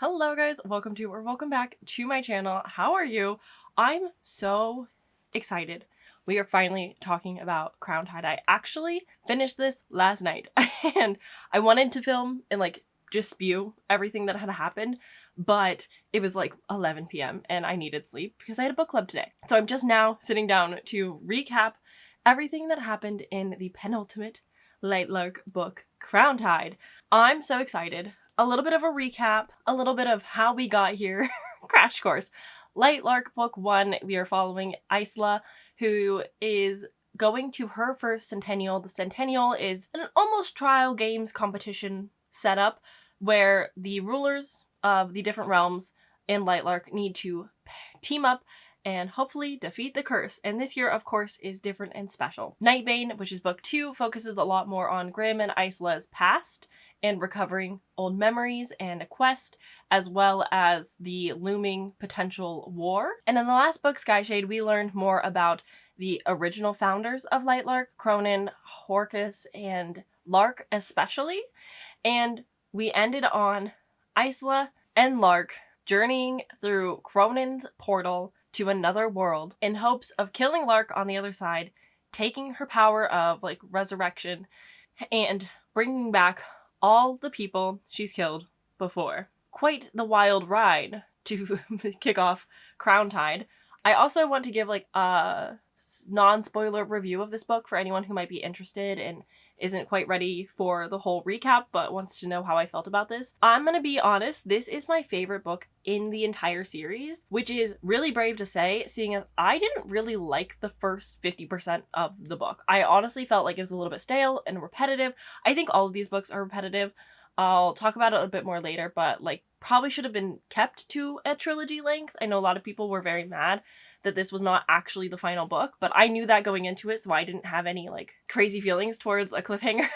Hello guys, welcome back to my channel. How are you? I'm so excited. We are finally talking about Crowntide. I actually finished this last night and I wanted to film and just spew everything that had happened, but it was 11 p.m. and I needed sleep because I had a book club today. So I'm just now sitting down to recap everything that happened in the penultimate Lightlark book, Crowntide. I'm so excited. A little bit of a recap, a little bit of how we got here. Crash course. Lightlark book 1, we are following Isla, who is going to her first centennial. The centennial is an almost trial games competition setup where the rulers of the different realms in Lightlark need to team up and hopefully defeat the curse. And this year, of course, is different and special. Nightbane, which is book 2, focuses a lot more on Grimm and Isla's past and recovering old memories and a quest, as well as the looming potential war. And in the last book, Skyshade, we learned more about the original founders of Lightlark, Cronin, Horcus, and Lark especially. And we ended on Isla and Lark journeying through Cronin's portal to another world in hopes of killing Lark on the other side, taking her power of resurrection, and bringing back all the people she's killed before. Quite the wild ride to kick off Crowntide. I also want to give a non-spoiler review of this book for anyone who might be interested and isn't quite ready for the whole recap but wants to know how I felt about this. I'm gonna be honest, this is my favorite book in the entire series, which is really brave to say, seeing as I didn't really like the first 50% of the book. I honestly felt like it was a little bit stale and repetitive. I think all of these books are repetitive. I'll talk about it a bit more later, but probably should have been kept to a trilogy length. I know a lot of people were very mad that this was not actually the final book, but I knew that going into it, so I didn't have any crazy feelings towards a cliffhanger.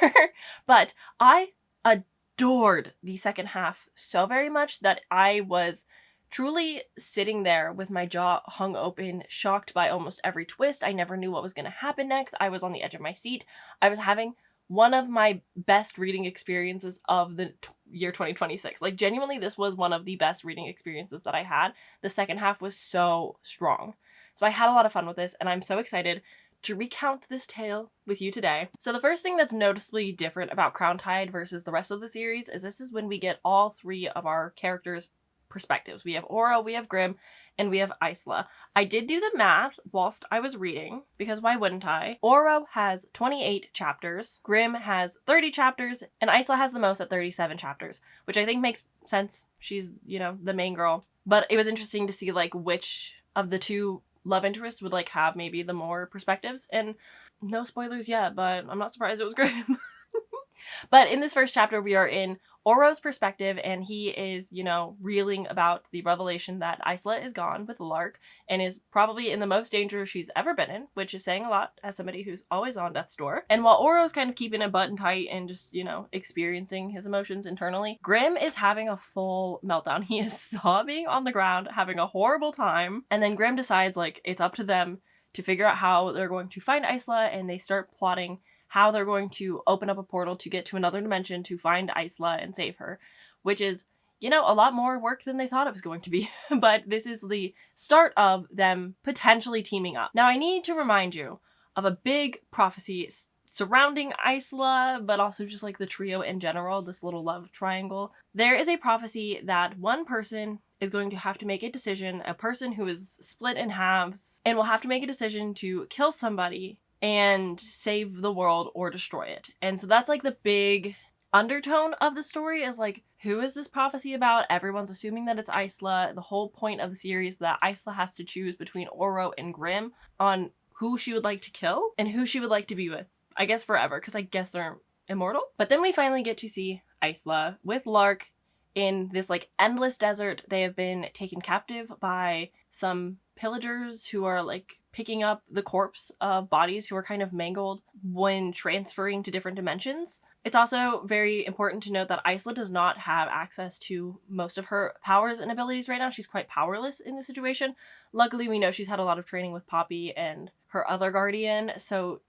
But I adored the second half so very much that I was truly sitting there with my jaw hung open, shocked by almost every twist. I never knew what was going to happen next. I was on the edge of my seat. I was having one of my best reading experiences of the year 2026. Genuinely, this was one of the best reading experiences that I had. The second half was so strong. So I had a lot of fun with this, and I'm so excited to recount this tale with you today. So the first thing that's noticeably different about Crowntide versus the rest of the series is this is when we get all 3 of our characters' perspectives. We have Aura, we have Grimm, and we have Isla. I did do the math whilst I was reading, because why wouldn't I? Aura has 28 chapters, Grimm has 30 chapters, and Isla has the most at 37 chapters, which I think makes sense. She's, the main girl. But it was interesting to see which of the 2 love interests would have maybe the more perspectives. And no spoilers yet, but I'm not surprised it was Grimm. But in this first chapter, we are in Oro's perspective, and he is, reeling about the revelation that Isla is gone with Lark and is probably in the most danger she's ever been in, which is saying a lot as somebody who's always on death's door. And while Oro's kind of keeping it button tight and just, experiencing his emotions internally, Grimm is having a full meltdown. He is sobbing on the ground, having a horrible time. And then Grimm decides, it's up to them to figure out how they're going to find Isla, and they start plotting how they're going to open up a portal to get to another dimension to find Isla and save her, which is, a lot more work than they thought it was going to be. But this is the start of them potentially teaming up. Now, I need to remind you of a big prophecy surrounding Isla, but also just the trio in general, this little love triangle. There is a prophecy that one person is going to have to make a decision, a person who is split in halves, and will have to make a decision to kill somebody and save the world or destroy it. And so that's the big undertone of the story is who is this prophecy about? Everyone's assuming that it's Isla. The whole point of the series is that Isla has to choose between Oro and Grimm on who she would like to kill and who she would like to be with. I guess forever, because I guess they're immortal. But then we finally get to see Isla with Lark in this endless desert. They have been taken captive by some pillagers who are picking up the corpse of bodies who are kind of mangled when transferring to different dimensions. It's also very important to note that Isla does not have access to most of her powers and abilities right now. She's quite powerless in this situation. Luckily, we know she's had a lot of training with Poppy and her other guardian,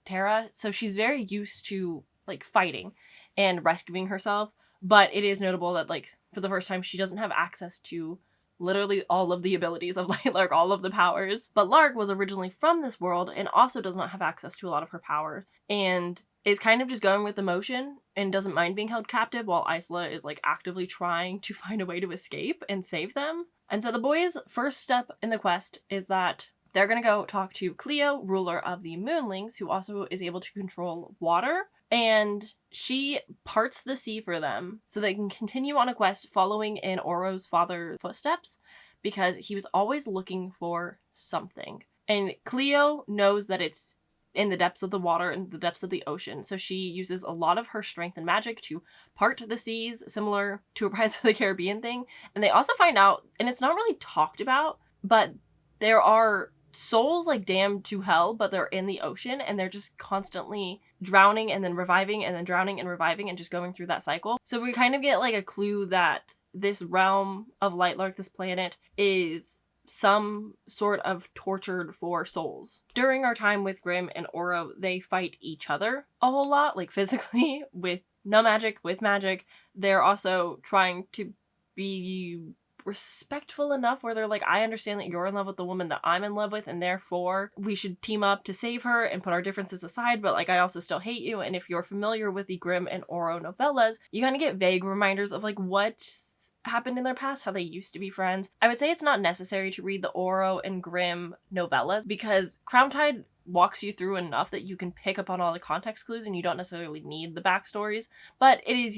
Tara, so she's very used to fighting and rescuing herself. But it is notable that for the first time, she doesn't have access to literally all of the abilities of Lightlark, all of the powers. But Lark was originally from this world and also does not have access to a lot of her power, and is kind of just going with the motion and doesn't mind being held captive, while Isla is like actively trying to find a way to escape and save them. And so the boys' first step in the quest is that they're gonna go talk to Cleo, ruler of the Moonlings, who also is able to control water, and she parts the sea for them so they can continue on a quest following in Oro's father's footsteps, because he was always looking for something. And Cleo knows that it's in the depths of the water and the depths of the ocean, so she uses a lot of her strength and magic to part the seas, similar to a Pirates of the Caribbean thing. And they also find out, and it's not really talked about, but there are souls like damned to hell, but they're in the ocean and they're just constantly drowning and then reviving and then drowning and reviving and just going through that cycle. So we kind of get like a clue that this realm of Lightlark, this planet, is some sort of tortured for souls. During our time with Grimm and Oro, they fight each other a whole lot, like physically, with no magic, with magic. They're also trying to be respectful enough where they're like, I understand that you're in love with the woman that I'm in love with, and therefore we should team up to save her and put our differences aside, but like I also still hate you. And if you're familiar with the Grimm and Oro novellas, you kind of get vague reminders of like what's happened in their past, how they used to be friends. I would say it's not necessary to read the Oro and Grimm novellas because crowntide walks you through enough that you can pick up on all the context clues and you don't necessarily need the backstories, but it is,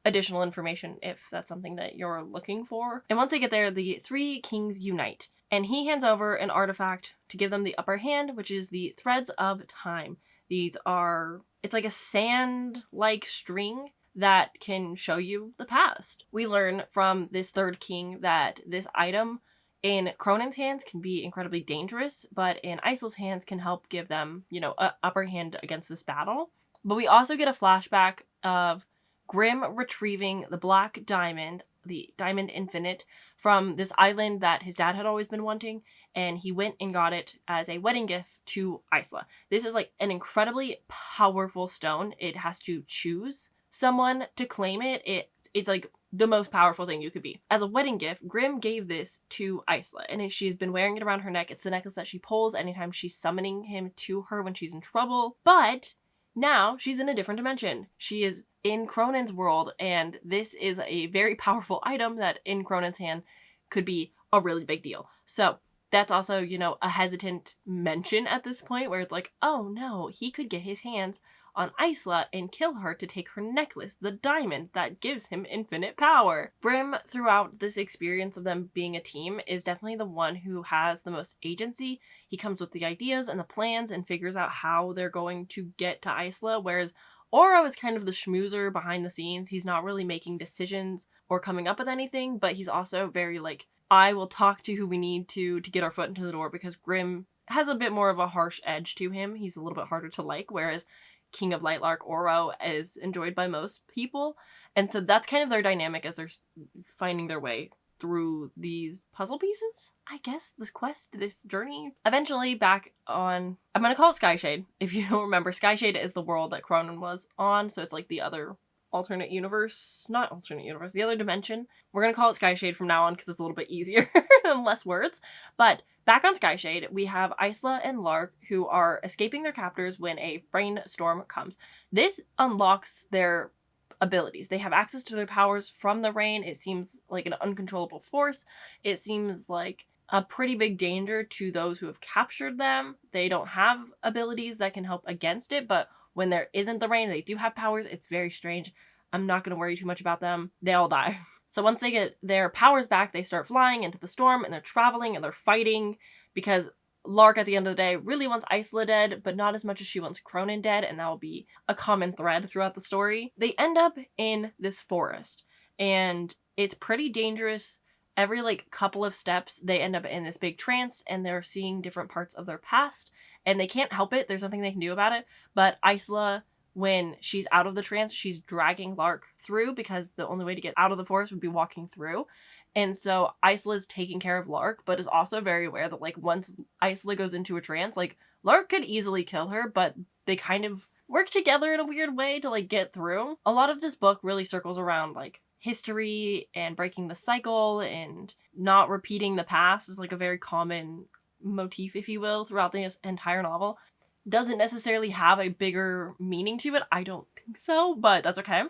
additional information if that's something that you're looking for. And once they get there, the three kings unite, and he hands over an artifact to give them the upper hand, which is the Threads of Time. It's like a sand-like string that can show you the past. We learn from this third king that this item in Cronin's hands can be incredibly dangerous, but in Isla's hands can help give them, a upper hand against this battle. But we also get a flashback of Grimm retrieving the black diamond, the Diamond Infinite, from this island that his dad had always been wanting, and he went and got it as a wedding gift to Isla. This is like an incredibly powerful stone. It has to choose someone to claim it. It's like the most powerful thing you could be. As a wedding gift, Grimm gave this to Isla, and she's been wearing it around her neck. It's the necklace that she pulls anytime she's summoning him to her when she's in trouble. But now she's in a different dimension. She is in Cronin's world, and this is a very powerful item that in Cronin's hand could be a really big deal. So that's also, a hesitant mention at this point where it's like, oh no, he could get his hands on Isla and kill her to take her necklace, the diamond that gives him infinite power. Grimm, throughout this experience of them being a team, is definitely the one who has the most agency. He comes with the ideas and the plans and figures out how they're going to get to Isla, whereas Oro is kind of the schmoozer behind the scenes. He's not really making decisions or coming up with anything, but he's also very like, I will talk to who we need to get our foot into the door, because Grimm has a bit more of a harsh edge to him. He's a little bit harder to like, whereas King of Lightlark, Oro, is enjoyed by most people. And so that's kind of their dynamic as they're finding their way through these puzzle pieces, I guess, this quest, this journey. Eventually back on, I'm going to call it Skyshade. If you don't remember, Skyshade is the world that Cronin was on, so it's like the other alternate universe, not alternate universe, the other dimension. We're going to call it Skyshade from now on because it's a little bit easier and less words. But back on Skyshade, we have Isla and Lark, who are escaping their captors when a rainstorm comes. This unlocks their abilities. They have access to their powers from the rain. It seems like an uncontrollable force. It seems like a pretty big danger to those who have captured them. They don't have abilities that can help against it, but when there isn't the rain, they do have powers. It's very strange. I'm not going to worry too much about them. They all die. So once they get their powers back, they start flying into the storm, and they're traveling and they're fighting, because Lark at the end of the day really wants Isla dead, but not as much as she wants Cronin dead, and that will be a common thread throughout the story. They end up in this forest, and it's pretty dangerous. Every couple of steps, they end up in this big trance, and they're seeing different parts of their past, and they can't help it. There's nothing they can do about it. But Isla, when she's out of the trance, she's dragging Lark through, because the only way to get out of the forest would be walking through. And so Isla's taking care of Lark, but is also very aware that once Isla goes into a trance, Lark could easily kill her, but they kind of work together in a weird way to get through. A lot of this book really circles around history and breaking the cycle and not repeating the past is like a very common motif, if you will, throughout the entire novel. Doesn't necessarily have a bigger meaning to it. I don't think so, but that's okay.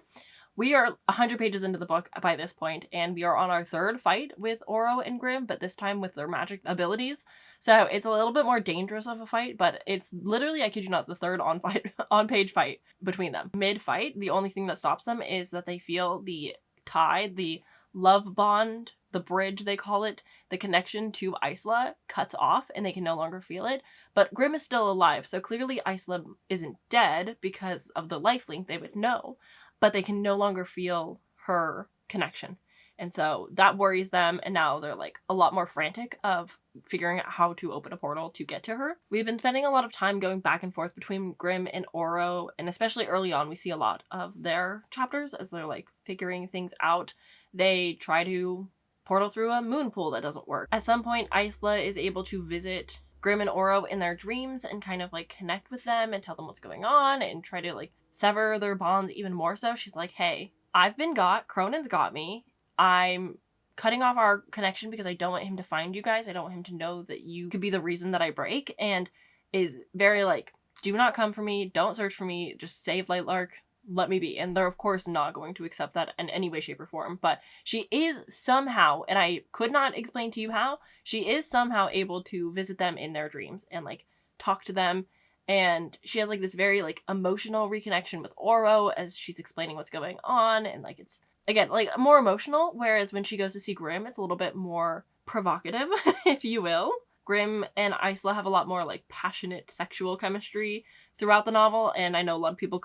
We are 100 pages into the book by this point, and we are on our third fight with Oro and Grimm, but this time with their magic abilities. So it's a little bit more dangerous of a fight, but it's literally, I kid you not, the third on-page fight between them. Mid-fight, the only thing that stops them is that they feel the tide, the love bond, the bridge they call it, the connection to Isla cuts off and they can no longer feel it. But Grimm is still alive, so clearly Isla isn't dead because of the life link they would know, but they can no longer feel her connection. And so that worries them, and now they're like a lot more frantic of figuring out how to open a portal to get to her. We've been spending a lot of time going back and forth between Grimm and Oro, and especially early on we see a lot of their chapters as they're like figuring things out. They try to portal through a moon pool that doesn't work. At some point, Isla is able to visit Grimm and Oro in their dreams and kind of like connect with them and tell them what's going on and try to like sever their bonds even more so. She's like, hey, I've been got, Cronan's got me. I'm cutting off our connection because I don't want him to find you guys. I don't want him to know that you could be the reason that I break, and is very like, do not come for me. Don't search for me. Just save Lightlark. Let me be. And they're of course not going to accept that in any way, shape, or form. But she is somehow, and I could not explain to you how, she is somehow able to visit them in their dreams and like talk to them. And she has like this very like emotional reconnection with Oro as she's explaining what's going on. And like it's, again, like more emotional. Whereas when she goes to see Grimm, it's a little bit more provocative, if you will. Grimm and Isla have a lot more like passionate sexual chemistry throughout the novel. And I know a lot of people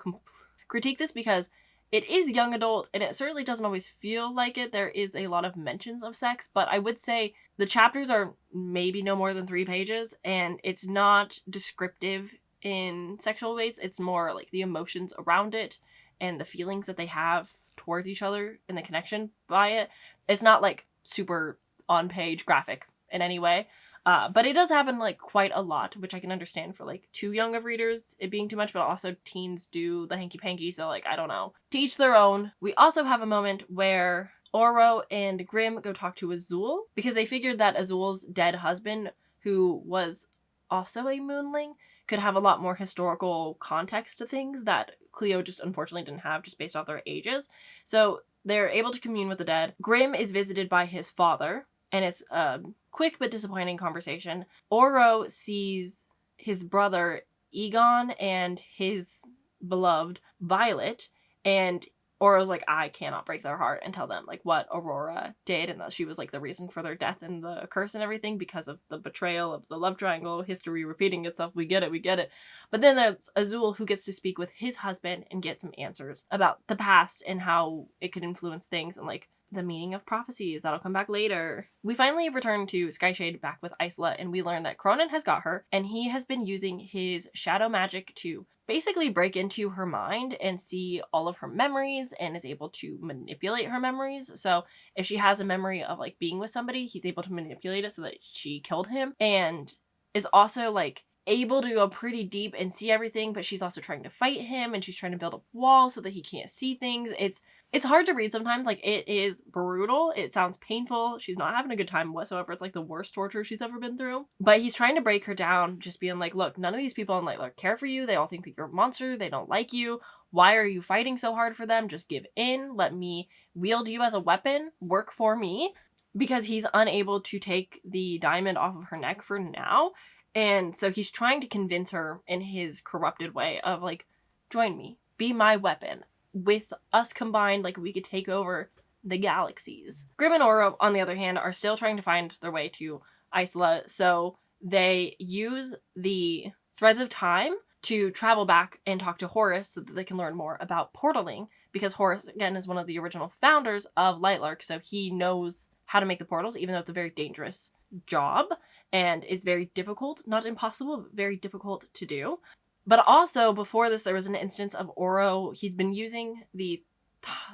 critique this because it is young adult and it certainly doesn't always feel like it. There is a lot of mentions of sex, but I would say the chapters are maybe no more than 3 pages and it's not descriptive in sexual ways. It's more like the emotions around it and the feelings that they have towards each other and the connection by it. It's not like super on-page graphic in any way. But it does happen like quite a lot, which I can understand for like too young of readers, it being too much, but also teens do the hanky-panky, so like, I don't know. To each their own. We also have a moment where Oro and Grimm go talk to Azul, because they figured that Azul's dead husband, who was also a moonling, could have a lot more historical context to things that Cleo just unfortunately didn't have just based off their ages. So they're able to commune with the dead. Grimm is visited by his father, and it's a quick but disappointing conversation. Oro sees his brother Egon and his beloved Violet, and Oro's like, I cannot break their heart and tell them like what Aurora did and that she was like the reason for their death and the curse and everything because of the betrayal of the love triangle, history repeating itself. We get it. But then there's Azul, who gets to speak with his husband and get some answers about the past and how it could influence things and like the meaning of prophecies. That'll come back later. We finally return to Skyshade back with Isla, and we learn that Cronin has got her, and he has been using his shadow magic to basically break into her mind and see all of her memories and is able to manipulate her memories. So if she has a memory of like being with somebody, he's able to manipulate it so that she killed him, and is also like able to go pretty deep and see everything, but she's also trying to fight him and she's trying to build a wall so that he can't see things. It's hard to read sometimes. Like, it is brutal. It sounds painful. She's not having a good time whatsoever. It's like the worst torture she's ever been through. But he's trying to break her down, just being like, look, none of these people in Lightlark care for you. They all think that you're a monster. They don't like you. Why are you fighting so hard for them? Just give in. Let me wield you as a weapon. Work for me. Because he's unable to take the diamond off of her neck for now. And so he's trying to convince her in his corrupted way of like, join me, be my weapon. With us combined, like, we could take over the galaxies. Grimm and Oro, on the other hand, are still trying to find their way to Isla. So they use the threads of time to travel back and talk to Horus so that they can learn more about portaling. Because Horus, again, is one of the original founders of Lightlark. So he knows how to make the portals, even though it's a very dangerous job. And it's very difficult, not impossible, but very difficult to do. But also, before this, there was an instance of Oro. He'd been using the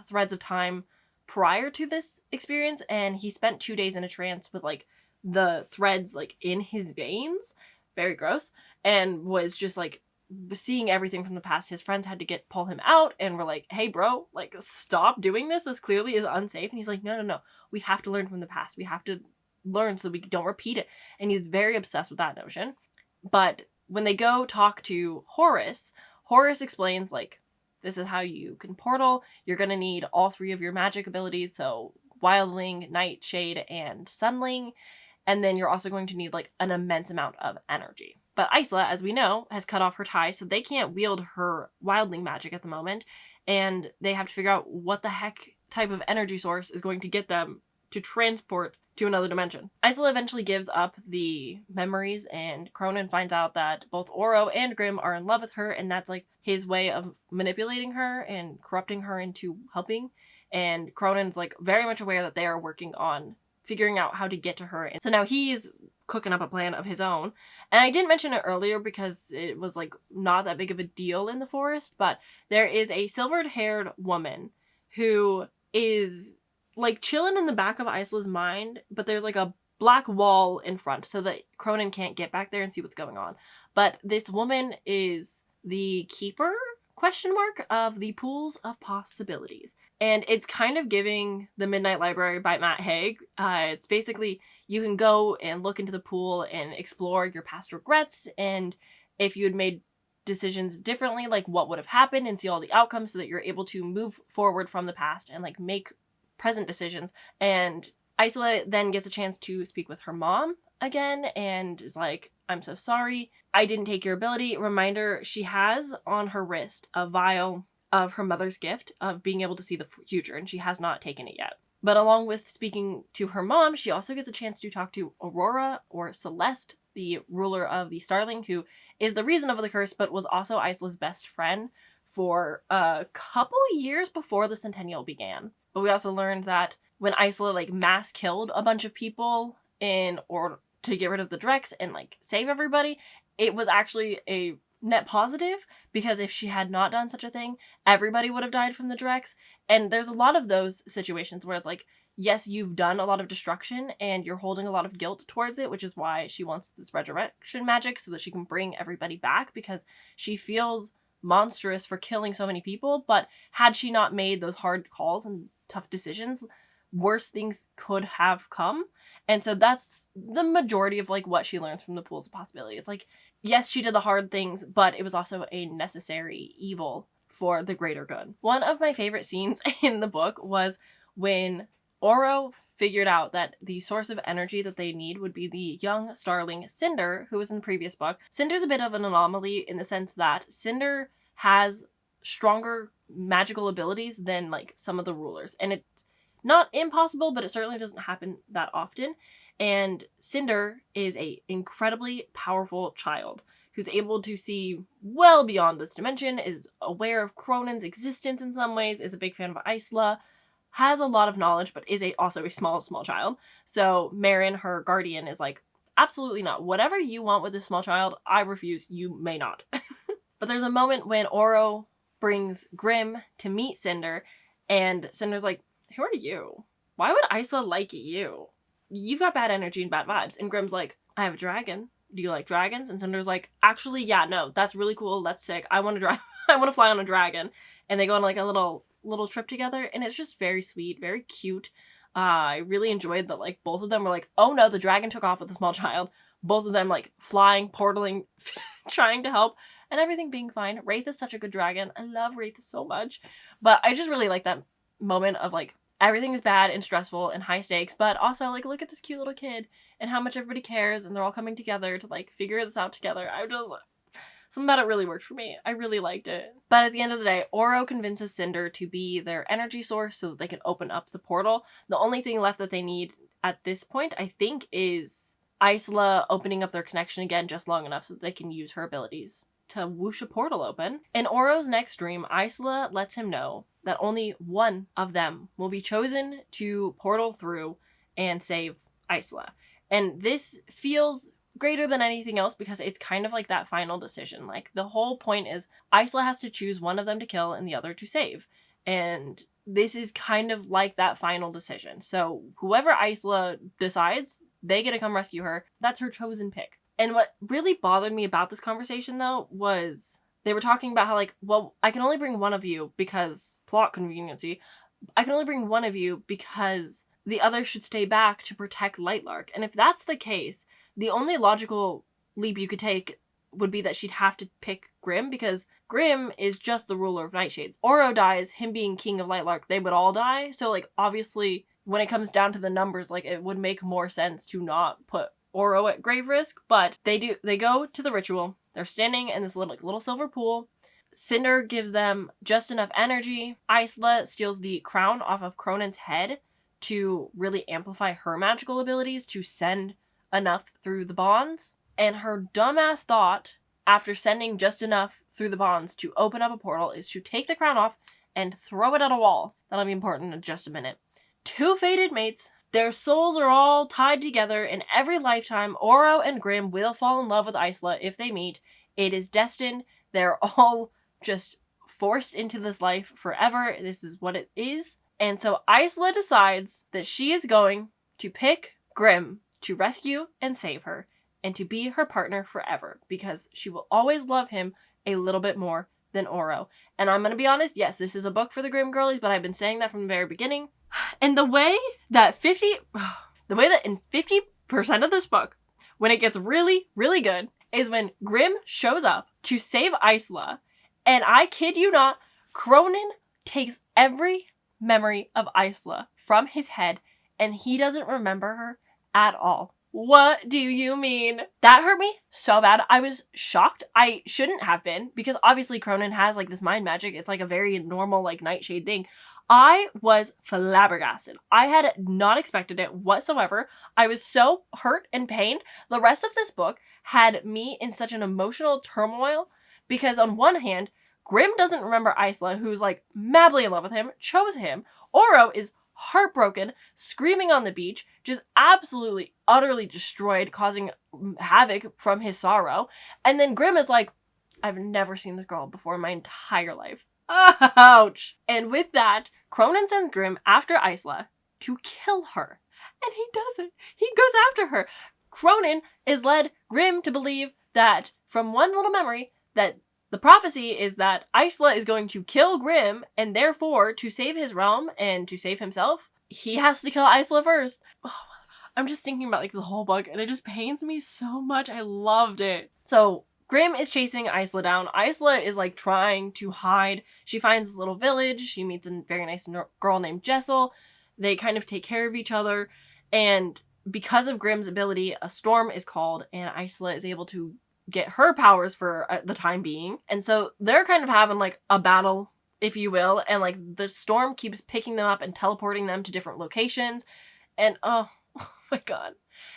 threads of time prior to this experience, and he spent 2 days in a trance with, like, the threads, like, in his veins. Very gross. And was just, like, seeing everything from the past, his friends had to pull him out and were like, hey bro, like stop doing this. This clearly is unsafe. And he's like, no. We have to learn from the past. We have to learn so we don't repeat it. And he's very obsessed with that notion. But when they go talk to Horace explains like, this is how you can portal. You're going to need all 3 of your magic abilities. So Wildling, Nightshade, and Sunling. And then you're also going to need like an immense amount of energy. But Isla, as we know, has cut off her tie, so they can't wield her Wildling magic at the moment. And they have to figure out what the heck type of energy source is going to get them to transport to another dimension. Isla eventually gives up the memories, and Cronin finds out that both Oro and Grimm are in love with her, and that's like his way of manipulating her and corrupting her into helping. And Cronin's like very much aware that they are working on figuring out how to get to her. And so now he's cooking up a plan of his own. And I didn't mention it earlier because it was like not that big of a deal in the forest, but there is a silvered-haired woman who is like chilling in the back of Isla's mind, but there's like a black wall in front so that Cronin can't get back there and see what's going on. But this woman is the keeper of the pools of possibilities. And it's kind of giving The Midnight Library by Matt Haig. It's basically you can go and look into the pool and explore your past regrets, and if you had made decisions differently, like what would have happened, and see all the outcomes so that you're able to move forward from the past and like make present decisions. And Isla then gets a chance to speak with her mom again and is like, I'm so sorry. I didn't take your ability. Reminder, she has on her wrist a vial of her mother's gift of being able to see the future, and she has not taken it yet. But along with speaking to her mom, she also gets a chance to talk to Aurora, or Celeste, the ruler of the Starling, who is the reason of the curse, but was also Isla's best friend for a couple years before the Centennial began. But we also learned that when Isla like mass killed a bunch of people in order to get rid of the Drex and like save everybody, it was actually a net positive, because if she had not done such a thing, everybody would have died from the Drex. And there's a lot of those situations where it's like, yes, you've done a lot of destruction and you're holding a lot of guilt towards it, which is why she wants this resurrection magic so that she can bring everybody back, because she feels monstrous for killing so many people. But had she not made those hard calls and tough decisions, worse things could have come. And so that's the majority of like what she learns from the pools of possibility. It's like, yes, she did the hard things, but it was also a necessary evil for the greater good. One of my favorite scenes in the book was when Oro figured out that the source of energy that they need would be the young starling Cinder, who was in the previous book. Cinder's a bit of an anomaly in the sense that Cinder has stronger magical abilities than like some of the rulers. And it's not impossible, but it certainly doesn't happen that often. And Cinder is a incredibly powerful child who's able to see well beyond this dimension, is aware of Cronin's existence in some ways, is a big fan of Isla, has a lot of knowledge, but is also a small child. So Marin, her guardian, is like, absolutely not. Whatever you want with this small child, I refuse. You may not. But there's a moment when Oro brings Grimm to meet Cinder, and Cinder's like, who are you? Why would Isla like you? You've got bad energy and bad vibes. And Grimm's like, I have a dragon. Do you like dragons? And Cinder's like, actually, yeah, no, that's really cool. That's sick. I want to fly on a dragon. And they go on like a little trip together, and it's just very sweet, very cute. I really enjoyed that like both of them were like, oh no, the dragon took off with the small child. Both of them like flying, portaling, trying to help, and everything being fine. Wraith is such a good dragon. I love Wraith so much. But I just really like that moment of like, everything is bad and stressful and high stakes, but also like, look at this cute little kid and how much everybody cares, and they're all coming together to like figure this out together. Something about it really worked for me. I really liked it. But at the end of the day, Oro convinces Cinder to be their energy source so that they can open up the portal. The only thing left that they need at this point, I think, is Isla opening up their connection again just long enough so that they can use her abilities to whoosh a portal open. In Oro's next dream, Isla lets him know that only one of them will be chosen to portal through and save Isla. And this feels greater than anything else because it's kind of like that final decision. Like, the whole point is Isla has to choose one of them to kill and the other to save. And this is kind of like that final decision. So whoever Isla decides, they get to come rescue her. That's her chosen pick. And what really bothered me about this conversation, though, was they were talking about how, like, well, I can only bring one of you because plot conveniency. I can only bring one of you because the other should stay back to protect Lightlark. And if that's the case, the only logical leap you could take would be that she'd have to pick Grimm, because Grimm is just the ruler of Nightshades. Oro dies, him being king of Lightlark, they would all die. So, like, obviously, when it comes down to the numbers, like, it would make more sense to not put Oro at grave risk. But they go to the ritual. They're standing in this little silver pool. Cinder gives them just enough energy. Isla steals the crown off of Cronin's head to really amplify her magical abilities to send enough through the bonds. And her dumbass thought, after sending just enough through the bonds to open up a portal, is to take the crown off and throw it at a wall. That'll be important in just a minute. Two fated mates. Their souls are all tied together. In every lifetime, Oro and Grimm will fall in love with Isla if they meet. It is destined. They're all just forced into this life forever. This is what it is. And so Isla decides that she is going to pick Grimm to rescue and save her and to be her partner forever, because she will always love him a little bit more than Oro. And I'm going to be honest, yes, this is a book for the Grimm girlies, but I've been saying that from the very beginning. And the way that in 50% of this book, when it gets really, really good, is when Grimm shows up to save Isla. And I kid you not, Cronin takes every memory of Isla from his head and he doesn't remember her at all. What do you mean? That hurt me so bad. I was shocked. I shouldn't have been, because obviously Cronin has like this mind magic. It's like a very normal like Nightshade thing. I was flabbergasted. I had not expected it whatsoever. I was so hurt and pained. The rest of this book had me in such an emotional turmoil because on one hand, Grimm doesn't remember Isla, who's like madly in love with him, chose him. Oro is heartbroken, screaming on the beach, just absolutely, utterly destroyed, causing havoc from his sorrow. And then Grimm is like, I've never seen this girl before in my entire life. Ouch! And with that, Cronin sends Grimm after Isla to kill her. And he doesn't. He goes after her. Cronin is led Grimm to believe that, from one little memory, that the prophecy is that Isla is going to kill Grimm, and therefore, to save his realm and to save himself, he has to kill Isla first. Oh, I'm just thinking about like the whole book, and it just pains me so much. I loved it. So Grimm is chasing Isla down. Isla is like trying to hide. She finds this little village. She meets a very nice girl named Jessel. They kind of take care of each other, and because of Grimm's ability, a storm is called, and Isla is able to get her powers for the time being. And so they're kind of having like a battle, if you will, and like the storm keeps picking them up and teleporting them to different locations. And oh my god.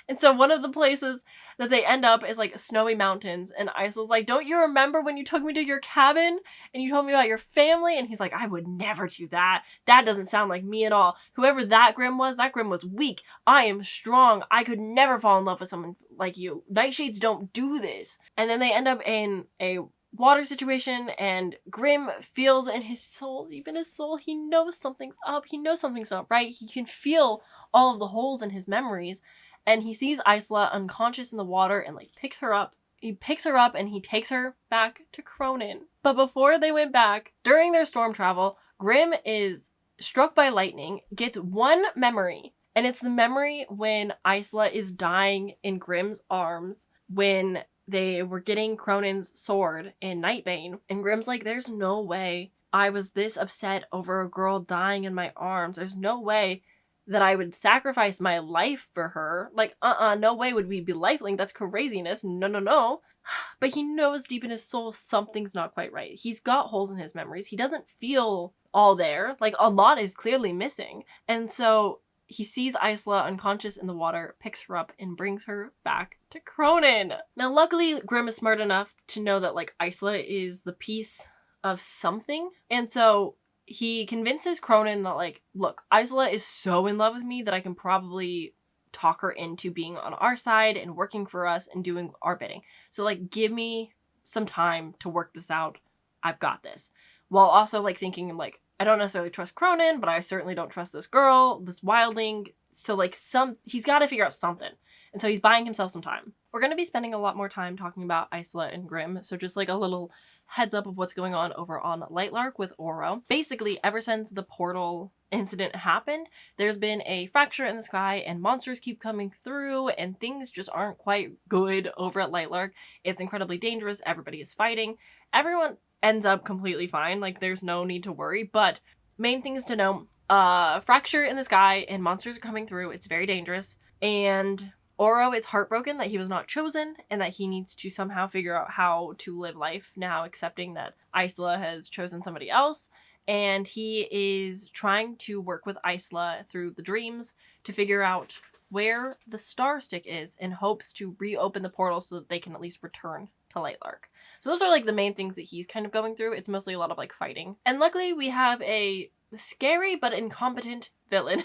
And so one of the places that they end up is like snowy mountains, and Isla's like, don't you remember when you took me to your cabin and you told me about your family? And he's like, I would never do that. That doesn't sound like me at all. Whoever that Grimm was weak. I am strong. I could never fall in love with someone like you. Nightshades don't do this. And then they end up in a water situation, and Grimm feels in his soul, deep in his soul, he knows something's up. He knows something's not right. He can feel all of the holes in his memories. And he sees Isla unconscious in the water and like picks her up. He picks her up and he takes her back to Cronin. But before they went back, during their storm travel, Grimm is struck by lightning, gets one memory. And it's the memory when Isla is dying in Grimm's arms when they were getting Cronin's sword in Nightbane. And Grimm's like, there's no way I was this upset over a girl dying in my arms. There's no way that I would sacrifice my life for her. Like, no way would we be lifelink. That's craziness. No. But he knows deep in his soul something's not quite right. He's got holes in his memories. He doesn't feel all there. Like, a lot is clearly missing. And so he sees Isla unconscious in the water, picks her up, and brings her back to Cronin. Now, luckily, Grimm is smart enough to know that, like, Isla is the piece of something. And so he convinces Cronin that, like, look, Isla is so in love with me that I can probably talk her into being on our side and working for us and doing our bidding. So, like, give me some time to work this out. I've got this. While also, like, thinking, like, I don't necessarily trust Cronin, but I certainly don't trust this girl, this wildling. So like he's got to figure out something. And so he's buying himself some time. We're going to be spending a lot more time talking about Isla and Grimm. So just like a little heads up of what's going on over on Lightlark with Oro. Basically, ever since the portal incident happened, there's been a fracture in the sky and monsters keep coming through and things just aren't quite good over at Lightlark. It's incredibly dangerous. Everybody is fighting. Everyone ends up completely fine. Like there's no need to worry. But main things to know, fracture in the sky and monsters are coming through. It's very dangerous. And Oro is heartbroken that he was not chosen and that he needs to somehow figure out how to live life now, accepting that Isla has chosen somebody else. And he is trying to work with Isla through the dreams to figure out where the star stick is in hopes to reopen the portal so that they can at least return to Lightlark. So those are like the main things that he's kind of going through. It's mostly a lot of like fighting. And luckily we have a scary but incompetent villain.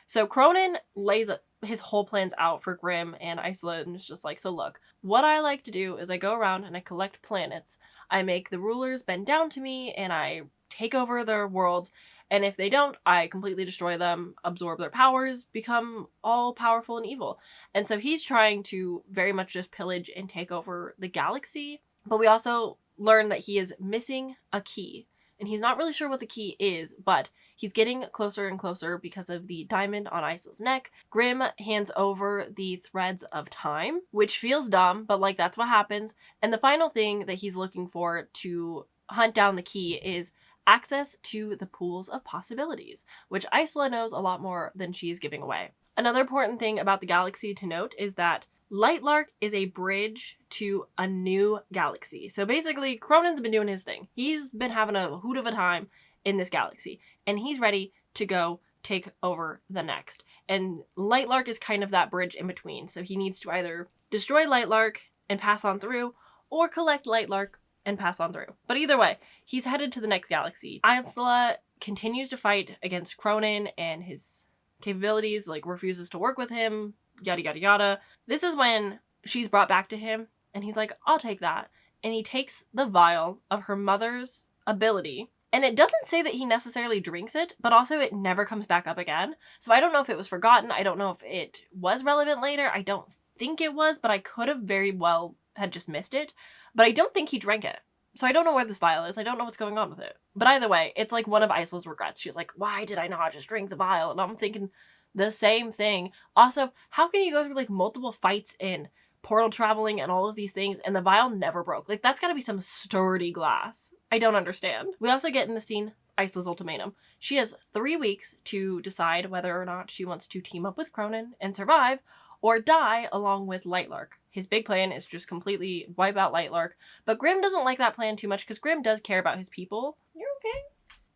So Cronin lays his whole plans out for Grimm and Isla and it's just like, so look, what I like to do is I go around and I collect planets. I make the rulers bend down to me and I take over their worlds. And if they don't, I completely destroy them, absorb their powers, become all powerful and evil. And so he's trying to very much just pillage and take over the galaxy. But we also learn that he is missing a key. And he's not really sure what the key is, but he's getting closer and closer because of the diamond on Isla's neck. Grimm hands over the threads of time, which feels dumb, but like that's what happens. And the final thing that he's looking for to hunt down the key is access to the pools of possibilities, which Isla knows a lot more than she's giving away. Another important thing about the galaxy to note is that Lightlark is a bridge to a new galaxy. So basically, Cronin's been doing his thing. He's been having a hoot of a time in this galaxy, and he's ready to go take over the next. And Lightlark is kind of that bridge in between. So he needs to either destroy Lightlark and pass on through, or collect Lightlark and pass on through. But either way, he's headed to the next galaxy. Isla continues to fight against Cronin and his capabilities, like refuses to work with him, yada yada yada. This is when she's brought back to him and he's like, I'll take that. And he takes the vial of her mother's ability. And it doesn't say that he necessarily drinks it, but also it never comes back up again. So I don't know if it was forgotten. I don't know if it was relevant later. I don't think it was, but I could have very well had just missed it. But I don't think he drank it. So I don't know where this vial is. I don't know what's going on with it. But either way, it's like one of Isla's regrets. She's like, why did I not just drink the vial? And I'm thinking the same thing. Also, how can you go through like multiple fights in portal traveling and all of these things and the vial never broke? Like that's gotta be some sturdy glass. I don't understand. We also get in the scene Isla's ultimatum. She has 3 weeks to decide whether or not she wants to team up with Cronin and survive or die along with Lightlark. His big plan is just completely wipe out Lightlark, but Grimm doesn't like that plan too much because Grimm does care about his people. You're okay?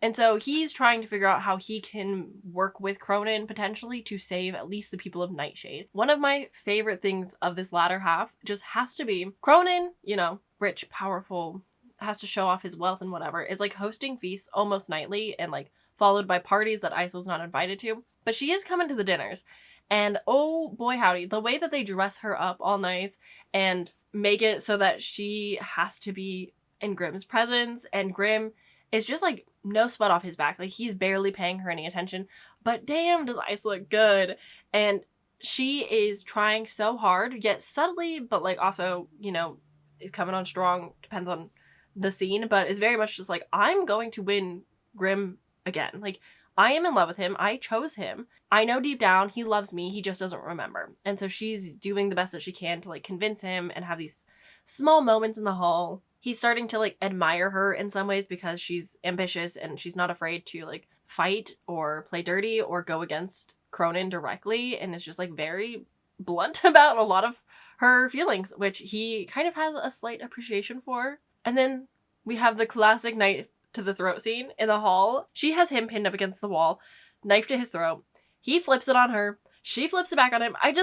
And so he's trying to figure out how he can work with Cronin potentially to save at least the people of Nightshade. One of my favorite things of this latter half just has to be Cronin, you know, rich, powerful, has to show off his wealth and whatever, is like hosting feasts almost nightly and like followed by parties that Isla's not invited to. But she is coming to the dinners. And oh boy howdy, the way that they dress her up all night and make it so that she has to be in Grimm's presence, and Grimm is just like no sweat off his back. Like he's barely paying her any attention, but damn does Isla look good. And she is trying so hard, yet subtly, but like also, you know, is coming on strong, depends on the scene, but is very much just like, I'm going to win Grimm again. Like I am in love with him. I chose him. I know deep down he loves me. He just doesn't remember. And so she's doing the best that she can to like convince him and have these small moments in the hall. He's starting to like admire her in some ways because she's ambitious and she's not afraid to like fight or play dirty or go against Cronin directly, and is just like very blunt about a lot of her feelings, which he kind of has a slight appreciation for. And then we have the classic knife to the throat scene in the hall. She has him pinned up against the wall, knife to his throat. He flips it on her. She flips it back on him. I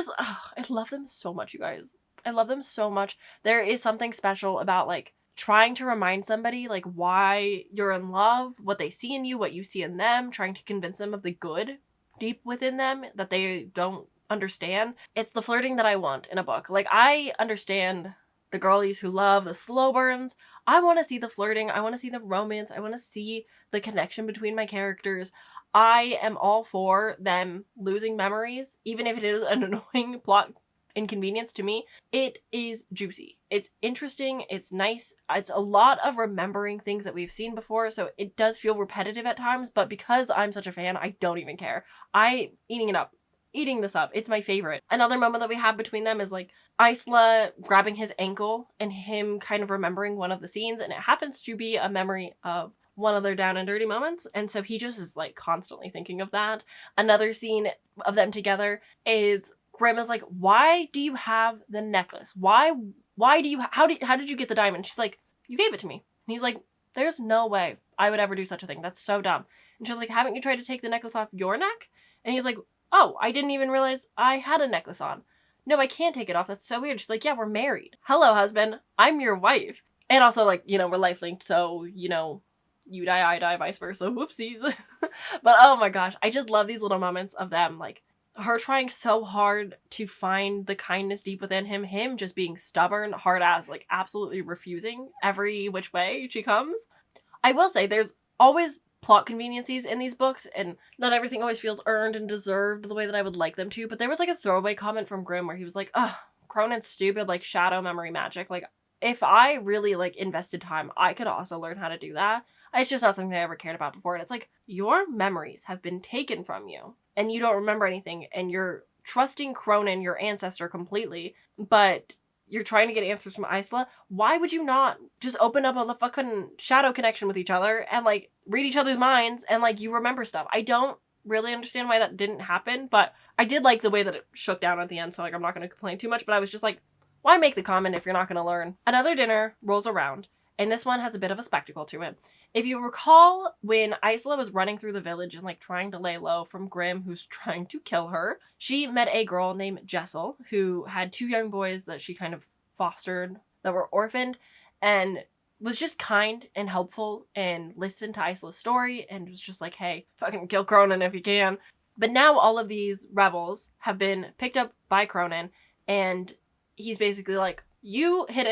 love them so much, you guys. I love them so much. There is something special about like trying to remind somebody like why you're in love, what they see in you, what you see in them, trying to convince them of the good deep within them that they don't understand. It's the flirting that I want in a book. Like I understand the girlies who love the slow burns. I want to see the flirting. I want to see the romance. I want to see the connection between my characters. I am all for them losing memories, even if it is an annoying plot inconvenience to me. It is juicy. It's interesting. It's nice. It's a lot of remembering things that we've seen before, so it does feel repetitive at times, but because I'm such a fan, I don't even care. Eating this up. It's my favorite. Another moment that we have between them is like Isla grabbing his ankle and him kind of remembering one of the scenes, and it happens to be a memory of one of their down and dirty moments, and so he just is like constantly thinking of that. Another scene of them together is Grimm is like, why do you have the necklace? Why do you, how did you get the diamond? She's like, you gave it to me. And he's like, there's no way I would ever do such a thing. That's so dumb. And she's like, haven't you tried to take the necklace off your neck? And he's like, oh, I didn't even realize I had a necklace on. No, I can't take it off. That's so weird. She's like, yeah, we're married. Hello, husband. I'm your wife. And also, like, you know, we're life linked, so, you know, you die, I die, vice versa. Whoopsies. But oh my gosh, I just love these little moments of them, like, her trying so hard to find the kindness deep within him just being stubborn, hard ass, like, absolutely refusing every which way she comes. I will say, there's always plot conveniencies in these books, and not everything always feels earned and deserved the way that I would like them to, but there was like a throwaway comment from Grimm where he was like, ugh, Cronin's stupid, like shadow memory magic. Like, if I really like invested time, I could also learn how to do that. It's just not something I ever cared about before. And it's like, your memories have been taken from you and you don't remember anything, and you're trusting Cronin, your ancestor, completely, but you're trying to get answers from Isla. Why would you not just open up a fucking shadow connection with each other and like read each other's minds and like you remember stuff? I don't really understand why that didn't happen, but I did like the way that it shook down at the end, so like I'm not going to complain too much, but I was just like, why make the comment if you're not going to learn? Another dinner rolls around, and this one has a bit of a spectacle to it. If you recall, when Isla was running through the village and like trying to lay low from Grimm, who's trying to kill her, she met a girl named Jessel, who had 2 young boys that she kind of fostered that were orphaned, and was just kind and helpful and listened to Isla's story and was just like, hey, fucking kill Cronin if you can. But now all of these rebels have been picked up by Cronin, and he's basically like, you get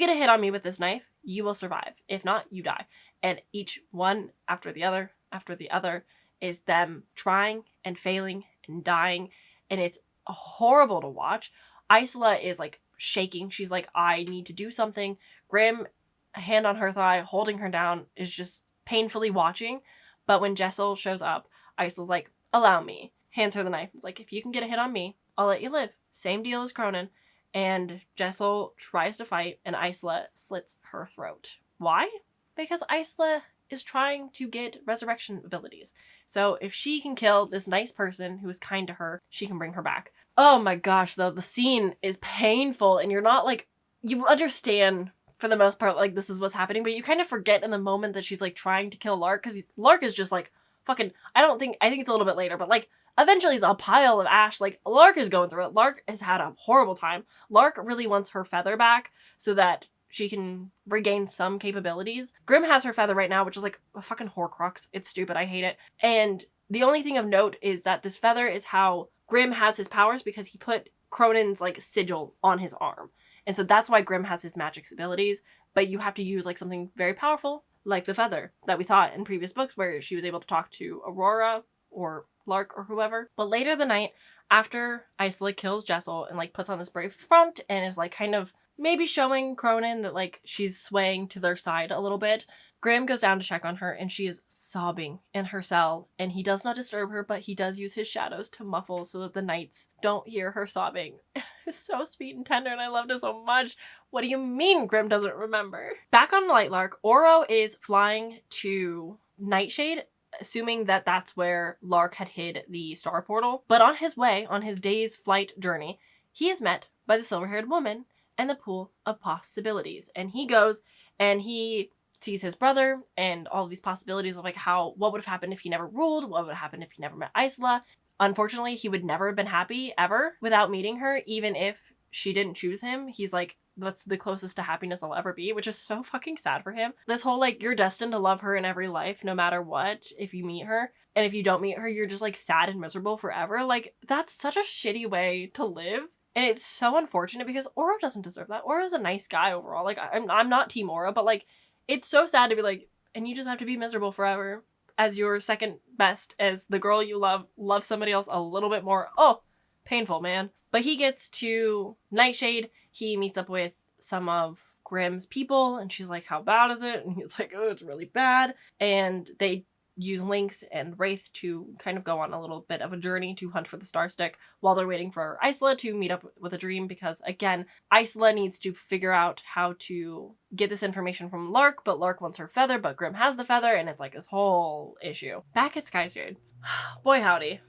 a hit on me with this knife, you will survive. If not, you die. And each one after the other is them trying and failing and dying, and it's horrible to watch. Isla is like shaking. She's like, I need to do something. Grimm, a hand on her thigh, holding her down, is just painfully watching. But when Jessel shows up, Isla's like, allow me. Hands her the knife. It's like, if you can get a hit on me, I'll let you live. Same deal as Cronin. And Jessel tries to fight, and Isla slits her throat. Why? Because Isla is trying to get resurrection abilities. So if she can kill this nice person who is kind to her, she can bring her back. Oh my gosh, though, the scene is painful, and you're not like, you understand for the most part, like, this is what's happening, but you kind of forget in the moment that she's like trying to kill Lark, because Lark is just like, fucking, I think it's a little bit later, but like, eventually he's a pile of ash. Like, Lark is going through it. Lark has had a horrible time. Lark really wants her feather back so that she can regain some capabilities. Grimm has her feather right now, which is like a fucking Horcrux. It's stupid. I hate it. And the only thing of note is that this feather is how Grimm has his powers, because he put Cronin's like sigil on his arm. And so that's why Grimm has his magic's abilities. But you have to use like something very powerful, like the feather that we saw in previous books, where she was able to talk to Aurora or Lark or whoever. But later the night, after Isla kills Jessel and like puts on this brave front and is like kind of maybe showing Cronin that like she's swaying to their side a little bit, Grimm goes down to check on her, and she is sobbing in her cell, and he does not disturb her, but he does use his shadows to muffle so that the knights don't hear her sobbing. It's so sweet and tender, and I loved it so much. What do you mean Grimm doesn't remember? Back on Lightlark, Oro is flying to Nightshade, assuming that that's where Lark had hid the star portal. But on his way, on his day's flight journey, he is met by the silver-haired woman and the pool of possibilities. And he goes and he sees his brother and all of these possibilities of like what would have happened if he never ruled, what would have happened if he never met Isla. Unfortunately, he would never have been happy ever without meeting her, even if she didn't choose him. He's like, that's the closest to happiness I'll ever be, which is so fucking sad for him. This whole like, you're destined to love her in every life, no matter what, if you meet her. And if you don't meet her, you're just like sad and miserable forever. Like, that's such a shitty way to live. And it's so unfortunate because Oro doesn't deserve that. Oro's a nice guy overall. Like, I'm not Team Oro, but like, it's so sad to be like, and you just have to be miserable forever as your second best, as the girl you love somebody else a little bit more. Oh, painful, man. But he gets to Nightshade. He meets up with some of Grimm's people, and she's like, how bad is it? And he's like, oh, it's really bad. And they use Lynx and Wraith to kind of go on a little bit of a journey to hunt for the Star Stick while they're waiting for Isla to meet up with a dream, because again, Isla needs to figure out how to get this information from Lark, but Lark wants her feather, but Grimm has the feather, and it's like this whole issue. Back at Skyshade, boy howdy,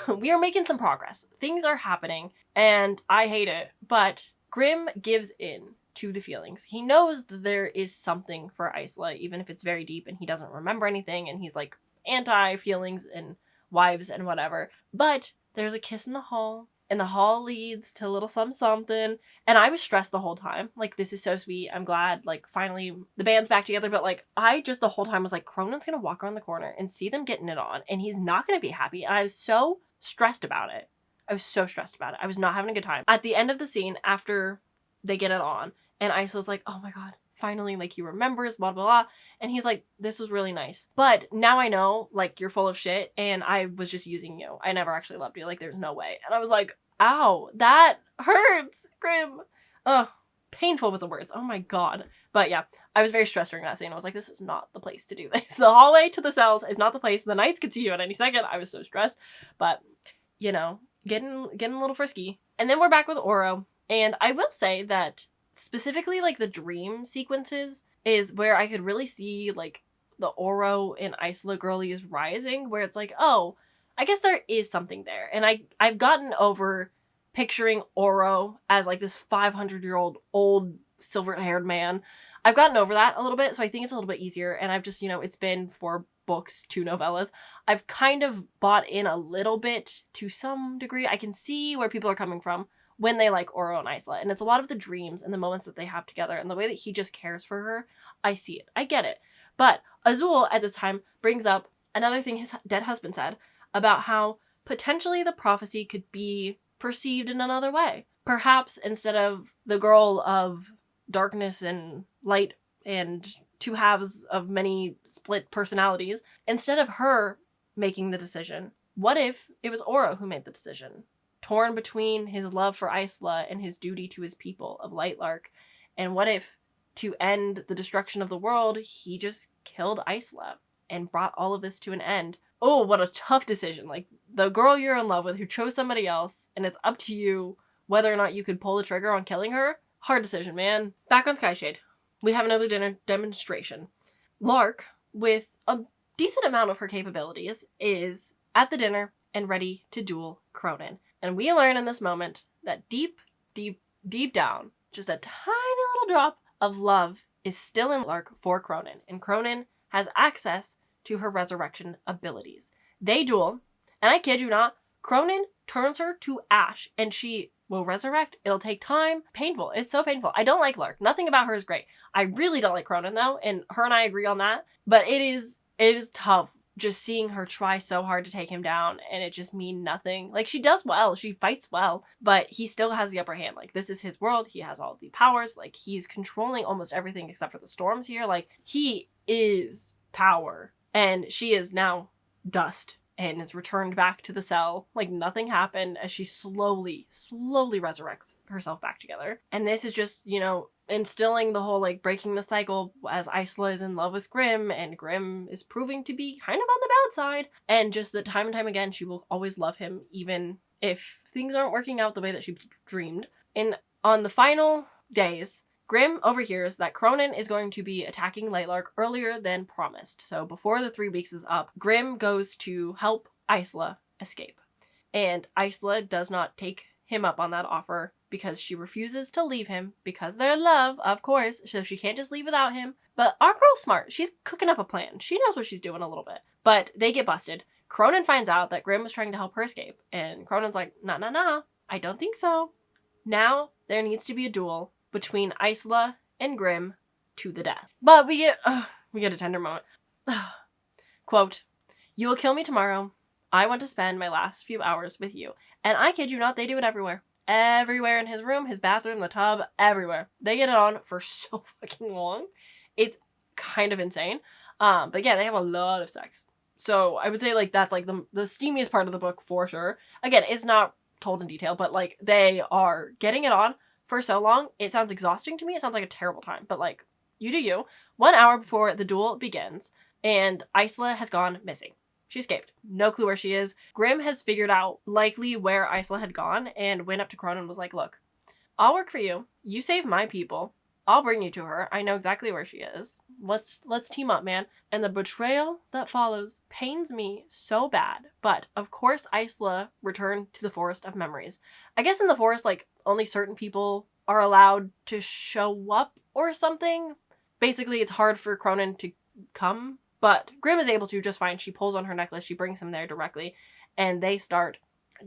we are making some progress. Things are happening, and I hate it, but Grimm gives in to the feelings. He knows that there is something for Isla, even if it's very deep and he doesn't remember anything, and he's like anti-feelings and wives and whatever. But there's a kiss in the hall, and the hall leads to a little something, and I was stressed the whole time. Like, this is so sweet. I'm glad, like, finally the band's back together, but like, I just the whole time was like, Cronon's gonna walk around the corner and see them getting it on, and he's not gonna be happy, and I was so stressed about it. I was so stressed about it. I was not having a good time. At the end of the scene, after they get it on, and Isla's like, oh my god, finally, like, he remembers, blah, blah, blah. And he's like, this was really nice. But now I know, like, you're full of shit, and I was just using you. I never actually loved you. Like, there's no way. And I was like, ow, that hurts, Grimm. Ugh, painful with the words. Oh my god. But yeah, I was very stressed during that scene. I was like, this is not the place to do this. The hallway to the cells is not the place. The knights could see you at any second. I was so stressed. But, you know, getting a little frisky. And then we're back with Oro. And I will say that specifically, like, the dream sequences is where I could really see, like, the Oro and Isla girlies rising, where it's like, oh, I guess there is something there. And I've gotten over picturing Oro as, like, this 500-year-old old silver-haired man. I've gotten over that a little bit, so I think it's a little bit easier. And I've just, you know, it's been 4 books, 2 novellas. I've kind of bought in a little bit to some degree. I can see where people are coming from when they like Oro and Isla. And it's a lot of the dreams and the moments that they have together and the way that he just cares for her. I see it. I get it. But Azul at this time brings up another thing his dead husband said about how potentially the prophecy could be perceived in another way. Perhaps instead of the girl of darkness and light and 2 halves of many split personalities, instead of her making the decision, what if it was Oro who made the decision? Torn between his love for Isla and his duty to his people of Lightlark. And what if, to end the destruction of the world, he just killed Isla and brought all of this to an end? Oh, what a tough decision. Like, the girl you're in love with who chose somebody else, and it's up to you whether or not you could pull the trigger on killing her. Hard decision, man. Back on Skyshade, we have another dinner demonstration. Lark, with a decent amount of her capabilities, is at the dinner and ready to duel Cronin. And we learn in this moment that deep, deep, deep down, just a tiny little drop of love is still in Lark for Cronin. And Cronin has access to her resurrection abilities. They duel, and I kid you not, Cronin turns her to ash, and she will resurrect. It'll take time. Painful. It's so painful. I don't like Lark. Nothing about her is great. I really don't like Cronin, though, and her and I agree on that. But it is tough just seeing her try so hard to take him down, and it just mean nothing. Like, she does well, she fights well, but he still has the upper hand. Like, this is his world, he has all the powers, like, he's controlling almost everything except for the storms here. Like, he is power, and she is now dust and is returned back to the cell like nothing happened, as she slowly resurrects herself back together. And this is just, you know, instilling the whole, like, breaking the cycle as Isla is in love with Grimm, and Grimm is proving to be kind of on the bad side. And just that time and time again, she will always love him, even if things aren't working out the way that she dreamed. And on the final days, Grimm overhears that Cronin is going to be attacking Lightlark earlier than promised. So before the 3 weeks is up, Grimm goes to help Isla escape. And Isla does not take him up on that offer because she refuses to leave him because they're in love, of course, so she can't just leave without him. But our girl's smart. She's cooking up a plan. She knows what she's doing a little bit. But they get busted. Cronin finds out that Grimm was trying to help her escape. And Cronin's like, nah, I don't think so. Now there needs to be a duel between Isla and Grimm to the death. But we get a tender moment. Quote, "You will kill me tomorrow. I want to spend my last few hours with you." And I kid you not, they do it everywhere. everywhere in his room, his bathroom, the tub, everywhere. They get it on for so fucking long. It's kind of insane. But yeah, they have a lot of sex. So I would say like that's like the steamiest part of the book for sure. Again, it's not told in detail, but like they are getting it on for so long. It sounds exhausting to me. It sounds like a terrible time, but like you do you. 1 hour before the duel begins, and Isla has gone missing. She escaped. No clue where she is. Grimm has figured out likely where Isla had gone and went up to Cronin and was like, look, I'll work for you. You save my people. I'll bring you to her. I know exactly where she is. Let's team up, man. And the betrayal that follows pains me so bad. But, of course, Isla returned to the Forest of Memories. I guess in the forest, like, only certain people are allowed to show up or something. Basically, it's hard for Cronin to come. But Grimm is able to just fine. She pulls on her necklace. She brings him there directly. And they start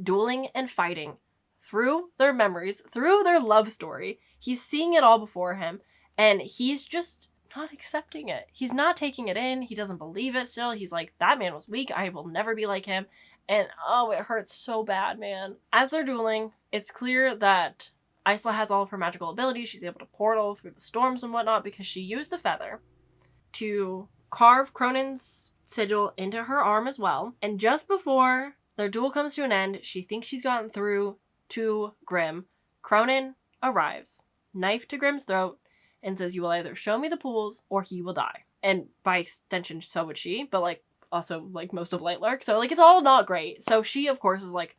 dueling and fighting through their memories, through their love story. He's seeing it all before him, and he's just not accepting it. He's not taking it in. He doesn't believe it still. He's like, that man was weak. I will never be like him. And oh, it hurts so bad, man. As they're dueling, it's clear that Isla has all of her magical abilities. She's able to portal through the storms and whatnot because she used the feather to carve Cronin's sigil into her arm as well. And just before their duel comes to an end, she thinks she's gotten through to Grimm. Cronin arrives, knife to Grimm's throat, and says, you will either show me the pools or he will die. And by extension, so would she, but like also like most of Lightlark. So like it's all not great. So she, of course, is like,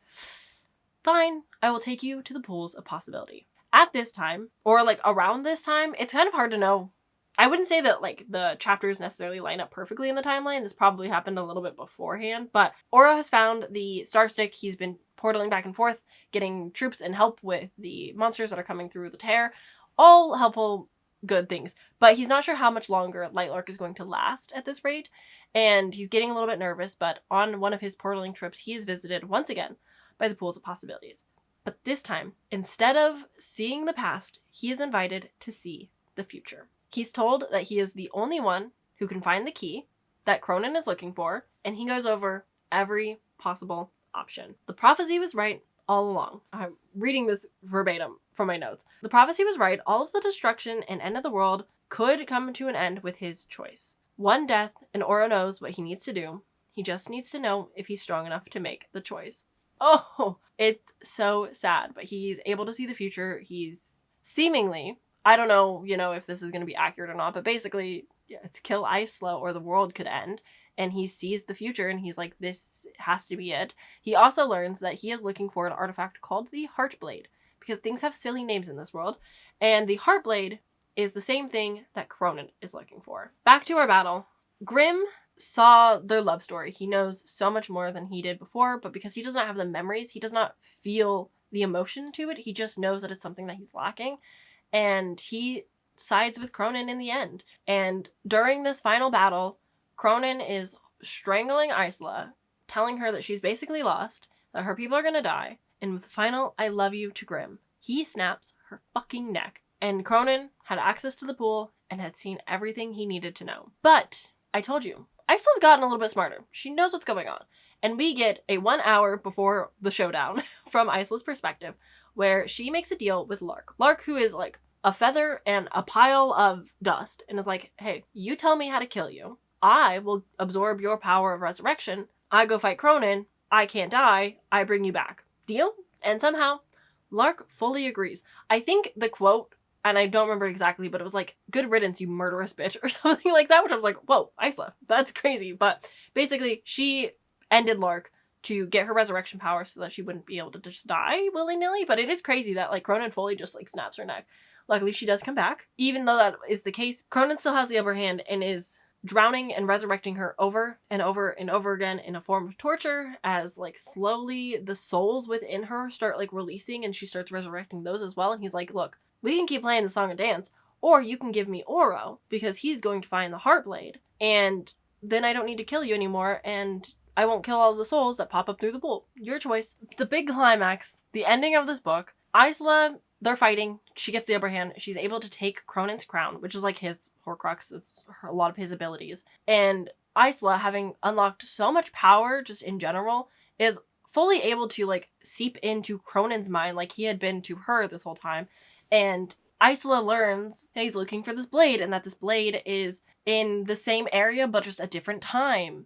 fine, I will take you to the pools of possibility. At this time, or like around this time, it's kind of hard to know. I wouldn't say that like the chapters necessarily line up perfectly in the timeline. This probably happened a little bit beforehand, but Oro has found the Star Stick. He's been portaling back and forth, getting troops and help with the monsters that are coming through the tear. All helpful, good things. But he's not sure how much longer Lightlark is going to last at this rate, and he's getting a little bit nervous, but on one of his portaling trips, he is visited once again by the pools of possibilities. But this time, instead of seeing the past, he is invited to see the future. He's told that he is the only one who can find the key that Cronin is looking for, and he goes over every possible option. The prophecy was right all along. I'm reading this verbatim from my notes. The prophecy was right. All of the destruction and end of the world could come to an end with his choice. One death, and Oro knows what he needs to do. He just needs to know if he's strong enough to make the choice. Oh, it's so sad, but he's able to see the future. He's seemingly, I don't know, if this is going to be accurate or not, but basically, yeah, it's kill Isla or the world could end. And he sees the future and he's like, this has to be it. He also learns that he is looking for an artifact called the Heartblade, because things have silly names in this world. And the Heartblade is the same thing that Cronin is looking for. Back to our battle. Grimm saw their love story. He knows so much more than he did before, but because he does not have the memories, he does not feel the emotion to it. He just knows that it's something that he's lacking. And he sides with Cronin in the end. And during this final battle, Cronin is strangling Isla, telling her that she's basically lost, that her people are gonna die, and with the final I love you to Grimm, he snaps her fucking neck. And Cronin had access to the pool and had seen everything he needed to know. But I told you, Isla's gotten a little bit smarter. She knows what's going on. And we get a 1 hour before the showdown from Isla's perspective, where she makes a deal with Lark. Lark, who is like a feather and a pile of dust, and is like, hey, you tell me how to kill you. I will absorb your power of resurrection. I go fight Cronin. I can't die. I bring you back. Deal? And somehow, Lark fully agrees. I think the quote, and I don't remember exactly, but it was like, good riddance, you murderous bitch, or something like that, which I was like, whoa, Isla, that's crazy. But basically, she ended Lark to get her resurrection power so that she wouldn't be able to just die willy-nilly. But it is crazy that like Cronin fully just like snaps her neck. Luckily, she does come back. Even though that is the case, Cronin still has the upper hand and is drowning and resurrecting her over and over and over again in a form of torture, as like slowly the souls within her start like releasing and she starts resurrecting those as well. And he's like, look, we can keep playing the song and dance, or you can give me Oro, because he's going to find the Heartblade, and then I don't need to kill you anymore, and I won't kill all the souls that pop up through the pool. Your choice. The big climax, the ending of this book, Isla, they're fighting. She gets the upper hand. She's able to take Cronin's crown, which is like his Horcrux. It's a lot of his abilities. And Isla, having unlocked so much power just in general, is fully able to like seep into Cronin's mind like he had been to her this whole time. And Isla learns that he's looking for this blade and that this blade is in the same area but just a different time.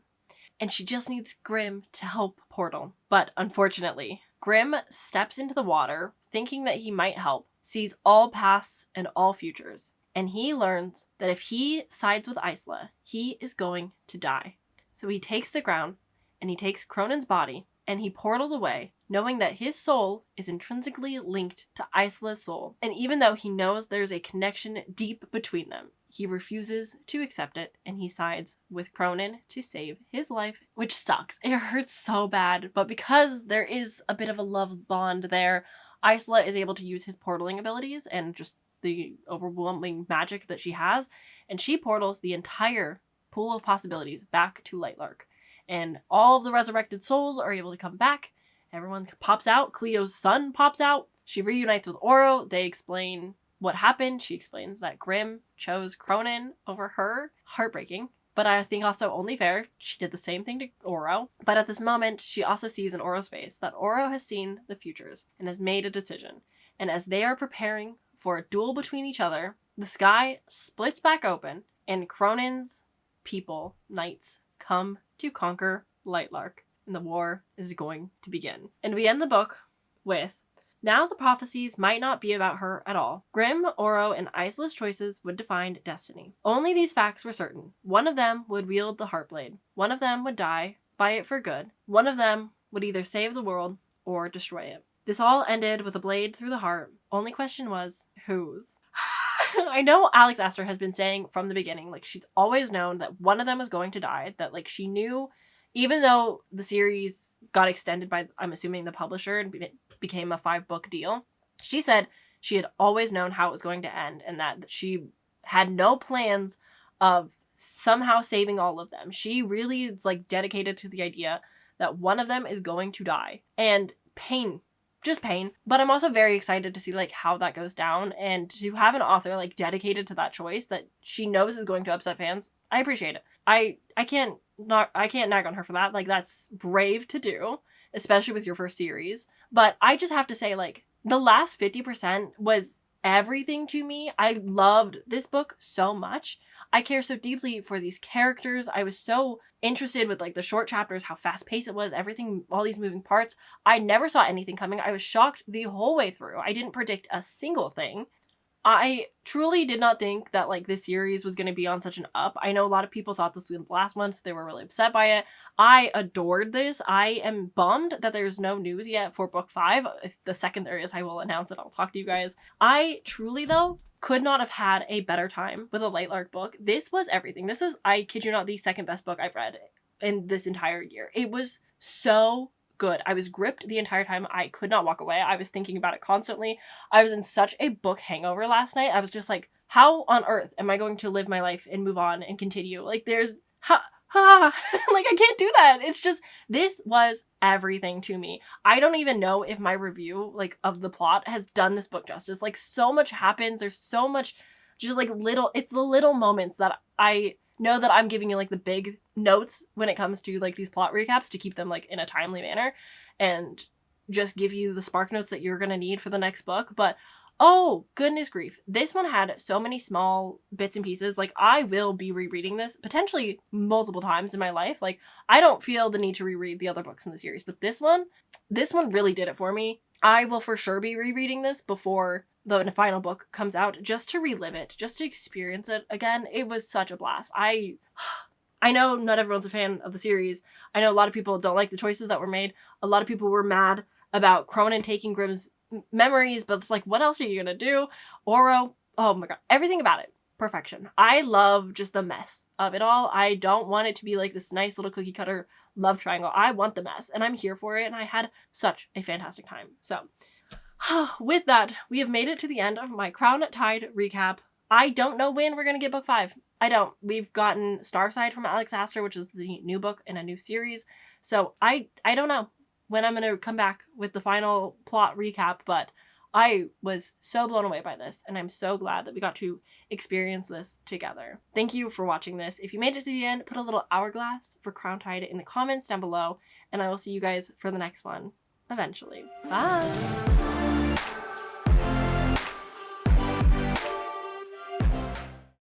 And she just needs Grim to help portal. But unfortunately, Grim steps into the water thinking that he might help, sees all pasts and all futures. And he learns that if he sides with Isla, he is going to die. So he takes the ground and he takes Cronin's body and he portals away, knowing that his soul is intrinsically linked to Isla's soul. And even though he knows there's a connection deep between them, he refuses to accept it and he sides with Cronin to save his life, which sucks. It hurts so bad, but because there is a bit of a love bond there, Isla is able to use his portaling abilities and just the overwhelming magic that she has, and she portals the entire pool of possibilities back to Lightlark. And all of the resurrected souls are able to come back. Everyone pops out. Cleo's son pops out. She reunites with Oro. They explain what happened. She explains that Grim chose Cronin over her. Heartbreaking, but I think also only fair. She did the same thing to Oro. But at this moment, she also sees in Oro's face that Oro has seen the futures and has made a decision. And as they are preparing for a duel between each other, the sky splits back open and Cronin's people, knights, come to conquer Lightlark, and the war is going to begin. And we end the book with, now the prophecies might not be about her at all. Grim, Oro, and Isla's choices would define destiny. Only these facts were certain. One of them would wield the Heartblade. One of them would die by it for good. One of them would either save the world or destroy it. This all ended with a blade through the heart. Only question was, whose? I know Alex Astor has been saying from the beginning, like, she's always known that one of them was going to die, that, like, she knew, even though the series got extended by, I'm assuming, the publisher and it became a 5-book deal, she said she had always known how it was going to end and that she had no plans of somehow saving all of them. She really is, like, dedicated to the idea that one of them is going to die. And pain. Just pain. But I'm also very excited to see like how that goes down and to have an author like dedicated to that choice that she knows is going to upset fans. I appreciate it. I can't nag on her for that. Like, that's brave to do, especially with your first series. But I just have to say, like, the last 50% was everything to me. I loved this book so much. I care so deeply for these characters. I was so interested with like the short chapters, how fast paced it was, everything, all these moving parts. I never saw anything coming. I was shocked the whole way through. I didn't predict a single thing. I truly did not think that like this series was going to be on such an up. I know a lot of people thought this was the last one, so they were really upset by it. I adored this. I am bummed that there's no news yet for book 5. If the second there is, I will announce it. I'll talk to you guys. I truly, though, could not have had a better time with a Lightlark book. This was everything. This is, I kid you not, the second best book I've read in this entire year. It was so good. I was gripped the entire time. I could not walk away. I was thinking about it constantly. I was in such a book hangover last night. I was just like, how on earth am I going to live my life and move on and continue? Like, there's like, I can't do that. It's just, this was everything to me. I don't even know if my review like of the plot has done this book justice. Like, so much happens. There's so much just like it's the little moments that I know that I'm giving you like the big notes when it comes to like these plot recaps to keep them like in a timely manner and just give you the spark notes that you're going to need for the next book. But oh, goodness grief. This one had so many small bits and pieces. Like, I will be rereading this potentially multiple times in my life. Like, I don't feel the need to reread the other books in the series, but this one really did it for me. I will for sure be rereading this before the final book comes out just to relive it, just to experience it again. It was such a blast. I know not everyone's a fan of the series. I know a lot of people don't like the choices that were made. A lot of people were mad about Cronin taking Grimm's memories, but it's like, what else are you gonna do? Oro, oh my god, everything about it, perfection. I love just the mess of it all. I don't want it to be like this nice little cookie cutter love triangle. I want the mess, and I'm here for it, and I had such a fantastic time. So with that, we have made it to the end of my Crowntide recap. I don't know when we're gonna get book 5. I don't. We've gotten Starside from Alex Astor, which is the new book in a new series, so I don't know when I'm going to come back with the final plot recap, but I was so blown away by this, and I'm so glad that we got to experience this together. Thank you for watching this. If you made it to the end, put a little hourglass for crowntide in the comments down below, and I will see you guys for the next one eventually. Bye!